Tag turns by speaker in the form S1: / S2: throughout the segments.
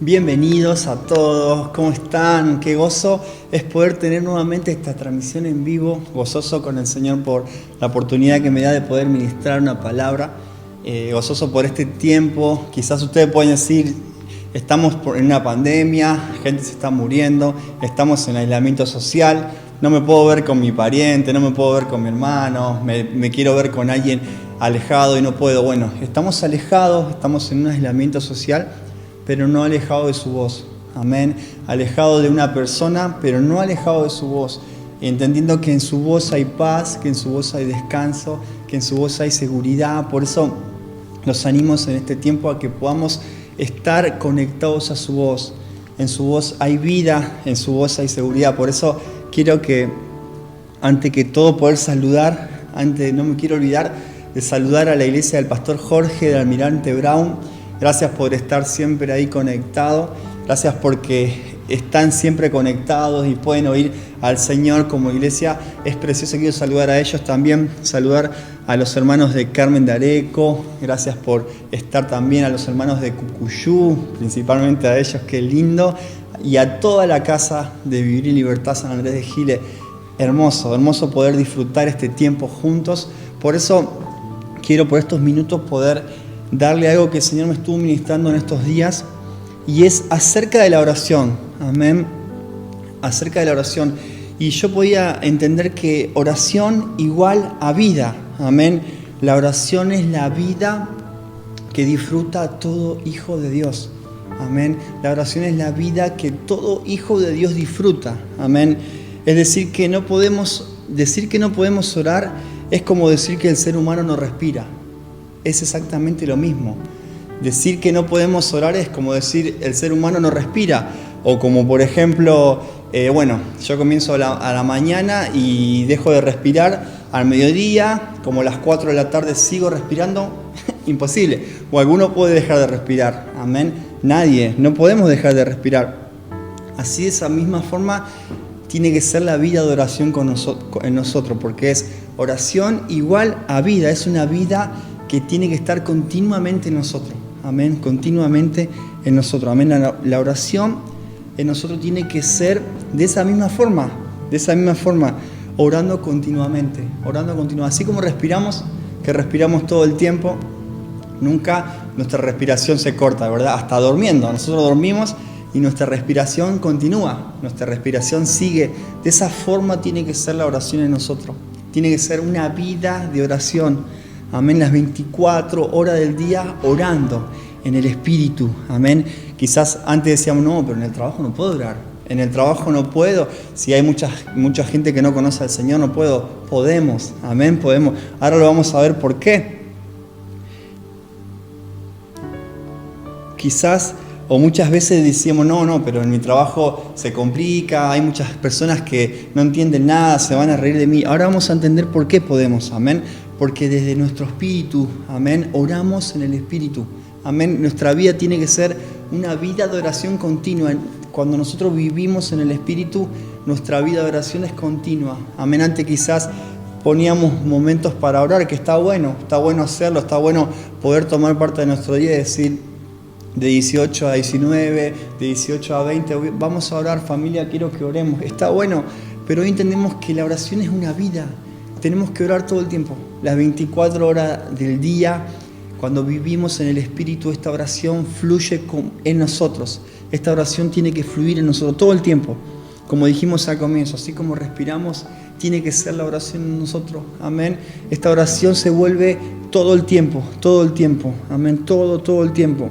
S1: Bienvenidos a todos, ¿cómo están? Qué gozo es poder tener nuevamente esta transmisión en vivo, gozoso con el Señor por la oportunidad que me da de poder ministrar una palabra, gozoso por este tiempo. Quizás ustedes pueden decir, estamos en una pandemia, gente se está muriendo, estamos en aislamiento social, no me puedo ver con mi pariente, no me puedo ver con mi hermano, me quiero ver con alguien alejado y no puedo. Bueno, estamos alejados, estamos en un aislamiento social, pero no alejado de su voz. Amén. Alejado de una persona, pero no alejado de su voz. Entendiendo que en su voz hay paz, que en su voz hay descanso, que en su voz hay seguridad. Por eso los animo en este tiempo a que podamos estar conectados a su voz. En su voz hay vida, en su voz hay seguridad. Por eso quiero que, antes que todo, poder saludar, no me quiero olvidar de saludar a la iglesia del pastor Jorge, del almirante Brown. Gracias por estar siempre ahí conectados. Gracias porque están siempre conectados y pueden oír al Señor como iglesia. Es precioso. Quiero saludar a ellos también. Saludar a los hermanos de Carmen de Areco. Gracias por estar también. A los hermanos de Cucuyú, principalmente a ellos. Qué lindo. Y a toda la casa de Vivir en Libertad San Andrés de Giles. Hermoso, hermoso poder disfrutar este tiempo juntos. Por eso quiero por estos minutos poder darle algo que el Señor me estuvo ministrando en estos días, y es acerca de la oración. Amén. Acerca de la oración. Y yo podía entender que oración igual a vida. Amén. La oración es la vida que disfruta todo hijo de Dios. Amén. La oración es la vida que todo hijo de Dios disfruta. Amén. Es decir, que no podemos orar es como decir que el ser humano no respira. Es exactamente lo mismo. Decir que no podemos orar es como decir el ser humano no respira. O como por ejemplo, yo comienzo a la mañana y dejo de respirar al mediodía, como a las 4 de la tarde sigo respirando. Imposible. O alguno puede dejar de respirar. Amén. Nadie. No podemos dejar de respirar. Así de esa misma forma tiene que ser la vida de oración en nosotros, porque es oración igual a vida. Es una vida que tiene que estar continuamente en nosotros. Amén. Continuamente en nosotros. Amén. La oración en nosotros tiene que ser de esa misma forma. Orando continuamente. Así como respiramos, que respiramos todo el tiempo, nunca nuestra respiración se corta, ¿verdad? Hasta durmiendo. Nosotros dormimos y nuestra respiración continúa. Nuestra respiración sigue. De esa forma tiene que ser la oración en nosotros. Tiene que ser una vida de oración. Amén, las 24 horas del día orando en el Espíritu. Amén. Quizás antes decíamos, no, pero en el trabajo no puedo orar. En el trabajo no puedo. Si hay mucha gente que no conoce al Señor, no puedo. Podemos. Amén, podemos. Ahora lo vamos a ver por qué. Quizás, o muchas veces decíamos, no, pero en mi trabajo se complica, hay muchas personas que no entienden nada, se van a reír de mí. Ahora vamos a entender por qué podemos. Amén. Porque desde nuestro espíritu, amén, oramos en el Espíritu. Amén. Nuestra vida tiene que ser una vida de oración continua. Cuando nosotros vivimos en el Espíritu, nuestra vida de oración es continua. Amén. Antes quizás poníamos momentos para orar, que está bueno hacerlo, está bueno poder tomar parte de nuestro día y decir, de 18 a 19, de 18 a 20, vamos a orar, familia, quiero que oremos. Está bueno, pero hoy entendemos que la oración es una vida. Tenemos que orar todo el tiempo, las 24 horas del día. Cuando vivimos en el Espíritu, esta oración fluye en nosotros. Esta oración tiene que fluir en nosotros todo el tiempo. Como dijimos al comienzo, así como respiramos, tiene que ser la oración en nosotros. Amén. Esta oración se vuelve todo el tiempo. Amén. Todo el tiempo.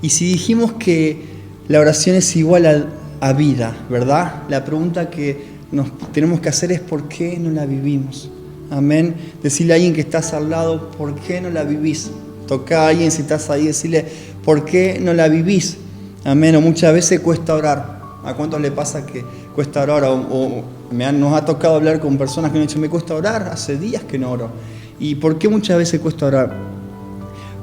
S1: Y si dijimos que la oración es igual a vida, ¿verdad? La pregunta que nos tenemos que hacer es ¿por qué no la vivimos? Amén. Decirle a alguien que estás al lado, ¿por qué no la vivís? Toca a alguien si estás ahí, decirle, ¿por qué no la vivís? Amén. O muchas veces cuesta orar. ¿A cuántos le pasa que cuesta orar? Nos ha tocado hablar con personas que me han dicho, me cuesta orar, hace días que no oro. ¿Y por qué muchas veces cuesta orar?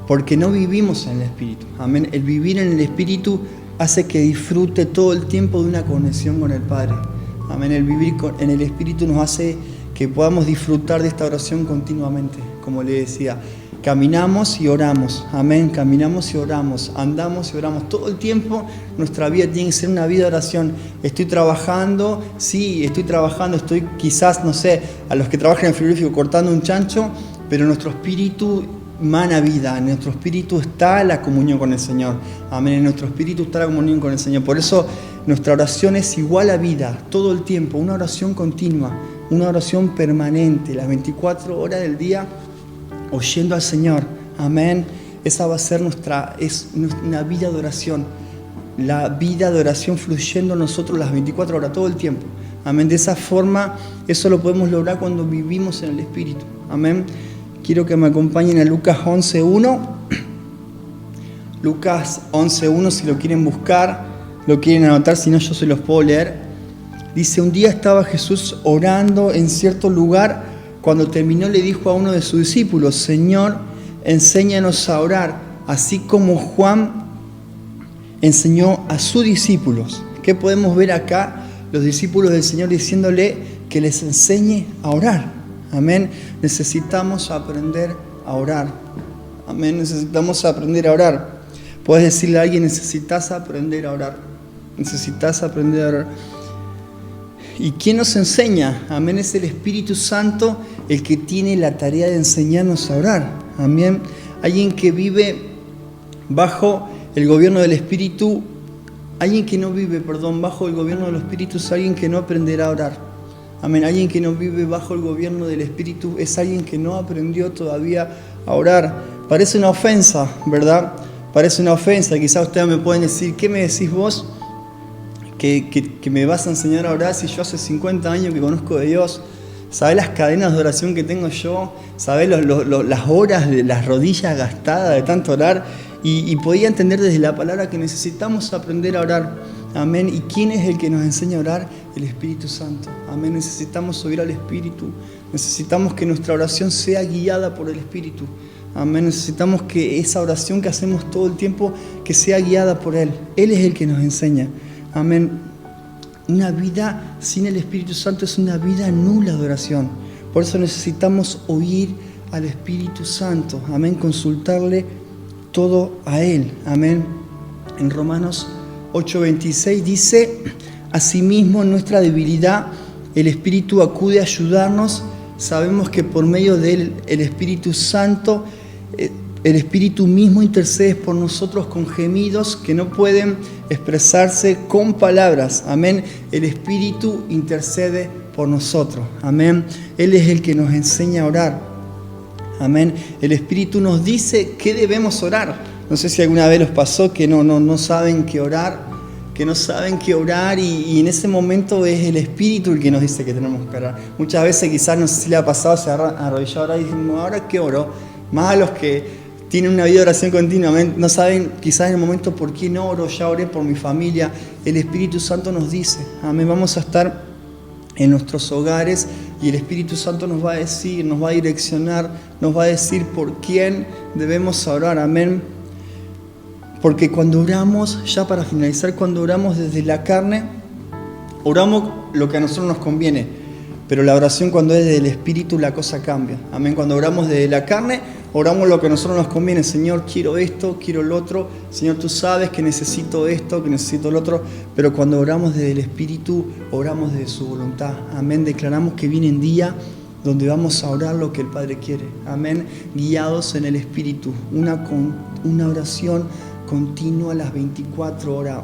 S1: Porque no vivimos en el Espíritu. Amén. El vivir en el Espíritu hace que disfrute todo el tiempo de una conexión con el Padre. Amén. El vivir en el Espíritu nos hace que podamos disfrutar de esta oración continuamente. Como le decía, caminamos y oramos, amén, caminamos y oramos, andamos y oramos. Todo el tiempo nuestra vida tiene que ser una vida de oración. Estoy trabajando, sí, estoy trabajando, estoy quizás, no sé, a los que trabajan en el frigorífico cortando un chancho, pero nuestro espíritu mana vida, en nuestro espíritu está la comunión con el Señor, amén, en nuestro espíritu está la comunión con el Señor. Por eso nuestra oración es igual a vida, todo el tiempo, una oración continua, una oración permanente, las 24 horas del día, oyendo al Señor, amén. Esa va a ser es una vida de oración, la vida de oración fluyendo en nosotros las 24 horas, todo el tiempo, amén. De esa forma, eso lo podemos lograr cuando vivimos en el Espíritu, amén. Quiero que me acompañen a Lucas 11.1. Lucas 11.1, si lo quieren buscar, lo quieren anotar, si no yo se los puedo leer. Dice, un día estaba Jesús orando en cierto lugar. Cuando terminó le dijo a uno de sus discípulos, Señor, enséñanos a orar, así como Juan enseñó a sus discípulos. ¿Qué podemos ver acá? Los discípulos del Señor diciéndole que les enseñe a orar. Amén. Necesitamos aprender a orar. Amén. Necesitamos aprender a orar. Puedes decirle a alguien, necesitas aprender a orar. Necesitas aprender a orar. ¿Y quién nos enseña? Amén. Es el Espíritu Santo el que tiene la tarea de enseñarnos a orar. Amén. Alguien que vive bajo el gobierno del Espíritu, alguien que no vive, bajo el gobierno del Espíritu es alguien que no aprenderá a orar. Amén. Alguien que no vive bajo el gobierno del Espíritu es alguien que no aprendió todavía a orar. Parece una ofensa, ¿verdad? Parece una ofensa. Quizás ustedes me pueden decir, ¿qué me decís vos? Que me vas a enseñar a orar si yo hace 50 años que conozco de Dios. ¿Sabés las cadenas de oración que tengo yo? ¿Sabés las horas de las rodillas gastadas de tanto orar? Y podía entender desde la palabra que necesitamos aprender a orar. Amén. ¿Y quién es el que nos enseña a orar? El Espíritu Santo. Amén. Necesitamos oír al Espíritu. Necesitamos que nuestra oración sea guiada por el Espíritu. Amén. Necesitamos que esa oración que hacemos todo el tiempo, que sea guiada por Él. Él es el que nos enseña. Amén. Una vida sin el Espíritu Santo es una vida nula de oración. Por eso necesitamos oír al Espíritu Santo. Amén. Consultarle todo a Él. Amén. En Romanos 8:26 dice, asimismo en nuestra debilidad el Espíritu acude a ayudarnos. Sabemos que por medio del Espíritu Santo, el Espíritu mismo intercede por nosotros con gemidos que no pueden expresarse con palabras. Amén. El Espíritu intercede por nosotros. Amén. Él es el que nos enseña a orar. Amén. El Espíritu nos dice qué debemos orar. No sé si alguna vez les pasó que no saben qué orar, y en ese momento es el Espíritu el que nos dice que tenemos que orar. Muchas veces quizás, no sé si le ha pasado, se arrodilló a orar y dicen, ¿ahora qué oro? Más a los que tienen una vida de oración continuamente, no saben quizás en el momento por qué no oro, ya oré por mi familia. El Espíritu Santo nos dice, amén, vamos a estar en nuestros hogares y el Espíritu Santo nos va a decir, nos va a direccionar, nos va a decir por quién debemos orar, amén. Porque cuando oramos, ya para finalizar, cuando oramos desde la carne, oramos lo que a nosotros nos conviene. Pero la oración cuando es del Espíritu, la cosa cambia. Amén. Cuando oramos desde la carne, oramos lo que a nosotros nos conviene. Señor, quiero esto, quiero lo otro. Señor, tú sabes que necesito esto, que necesito lo otro. Pero cuando oramos desde el Espíritu, oramos desde su voluntad. Amén. Declaramos que viene un día donde vamos a orar lo que el Padre quiere. Amén. Guiados en el Espíritu. Una oración continua a las 24 horas.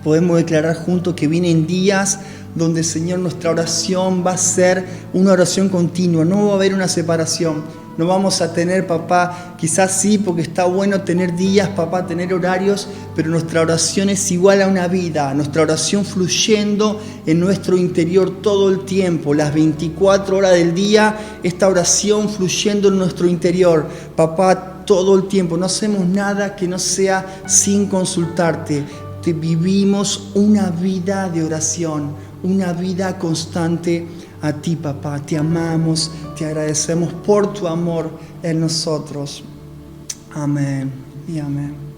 S1: Podemos declarar juntos que vienen días donde, Señor, nuestra oración va a ser una oración continua. No va a haber una separación. No vamos a tener, papá, quizás sí, porque está bueno tener días, papá, tener horarios, pero nuestra oración es igual a una vida. Nuestra oración fluyendo en nuestro interior todo el tiempo, las 24 horas del día, esta oración fluyendo en nuestro interior. Papá, todo el tiempo, no hacemos nada que no sea sin consultarte. Vivimos una vida de oración, una vida constante a ti, papá. Te amamos, te agradecemos por tu amor en nosotros. Amén y amén.